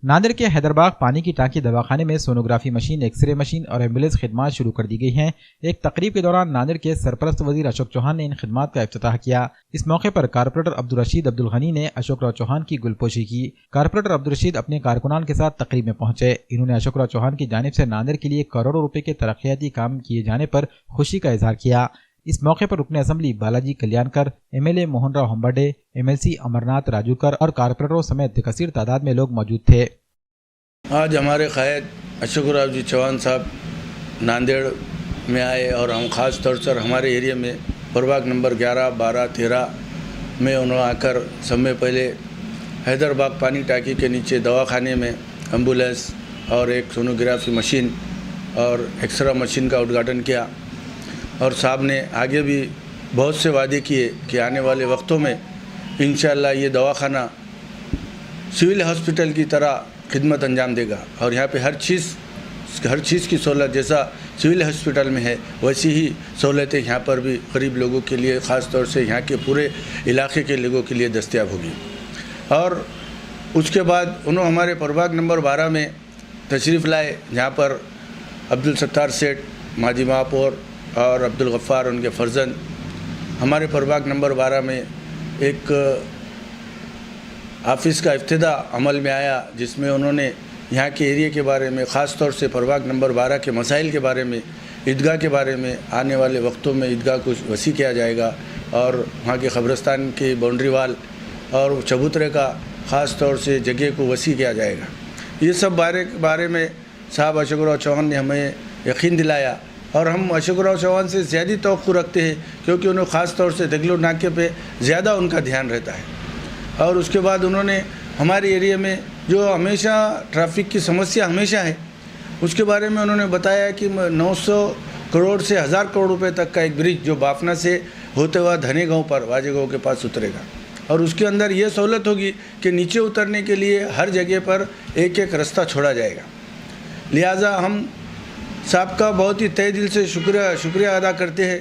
नांदेड़ के हैदराबाद पानी की टांकी दवाखाने में सोनोग्राफी मशीन, एक्सरे मशीन और एम्बुलेंस खिदमात शुरू कर दी गई हैं। एक तकरीब के दौरान नांदेड़ के सरपरस्त वजीर अशोक चौहान ने इन खिदमात का इफ्तिताह किया। इस मौके पर कारपोरेटर अब्दुल रशीद अब्दुल गनी ने अशोक राव चौहान की गुलपोशी की। कारपोरेटर अब्दुल रशीद अपने कारकुनान के साथ तकरीब में पहुंचे। इन्होंने अशोक राव चौहान की जानिब से नांदेड़ के लिए करोड़ों रुपए के तरक्याती काम किए जाने पर खुशी का इजहार किया। इस मौके पर रुकने assembly Balaji Kalyankar, MLA Mohan Rao Hambarde, MLC Amarnath Rajurkar और कारपोरेटरों समेत कसीर तादाद में लोग मौजूद थे। आज हमारे क़ायद अशोक राव जी चौहान साहब नांदेड़ में आए और हम ख़ास तौर पर हमारे एरिया में प्रभाग नंबर 11, 12, 13 में उन्होंने आकर समय पहले हैदराबाद पानी टांकी के नीचे दवाखाने में एम्बुलेंस और एक सोनोग्राफी मशीन और एक्सरे मशीन का उद्घाटन किया। और साहब ने आगे भी बहुत से वादे किए कि आने वाले वक्तों में इंशाअल्लाह ये दवाखाना सिविल हॉस्पिटल की तरह खिदमत अंजाम देगा और यहाँ पे हर चीज़ की सहूलत जैसा सिविल हॉस्पिटल में है वैसी ही सहूलतें यहाँ पर भी गरीब लोगों के लिए, ख़ास तौर से यहाँ के पूरे इलाके के लोगों के लिए दस्तयाब होगी। और उसके बाद उन्होंने हमारे प्रभाग नंबर 12 में तशरीफ़ लाए, जहाँ पर अब्दुल सत्तार सेठ, माजी महापौर और अब्दुल गफ्फार उनके फर्जंद। हमारे प्रभाग नंबर 12 में एक ऑफिस का इफ्तिदा अमल में आया, जिसमें उन्होंने यहाँ के एरिया के बारे में, ख़ास तौर से प्रभाग नंबर 12 के मसाइल के बारे में, ईदगाह के बारे में, आने वाले वक्तों में ईदगाह को वसी किया जाएगा और वहाँ के क़ब्रस्तान की बाउंड्री वाल और चबूतरे का ख़ास तौर से जगह को वसी किया जाएगा। ये सब बारे में साहब अशोक राव चौहान ने हमें यकीन दिलाया और हम अशोक राव चौहान से ज़्यादा तवक्कुर रखते हैं, क्योंकि उन्हें ख़ास तौर से दगलो नाके पे ज़्यादा उनका ध्यान रहता है। और उसके बाद उन्होंने हमारे एरिया में जो हमेशा ट्रैफिक की समस्या हमेशा है, उसके बारे में उन्होंने बताया कि 900 करोड़ से 1000 करोड़ रुपए तक का एक ब्रिज जो बाफना से होते हुआ धने गाँव पर वाजे गाँव के पास उतरेगा और उसके अंदर ये सहूलत होगी कि नीचे उतरने के लिए हर जगह पर एक एक रास्ता छोड़ा जाएगा। लिहाजा हम साहब का बहुत ही तहे दिल से शुक्रिया अदा करते हैं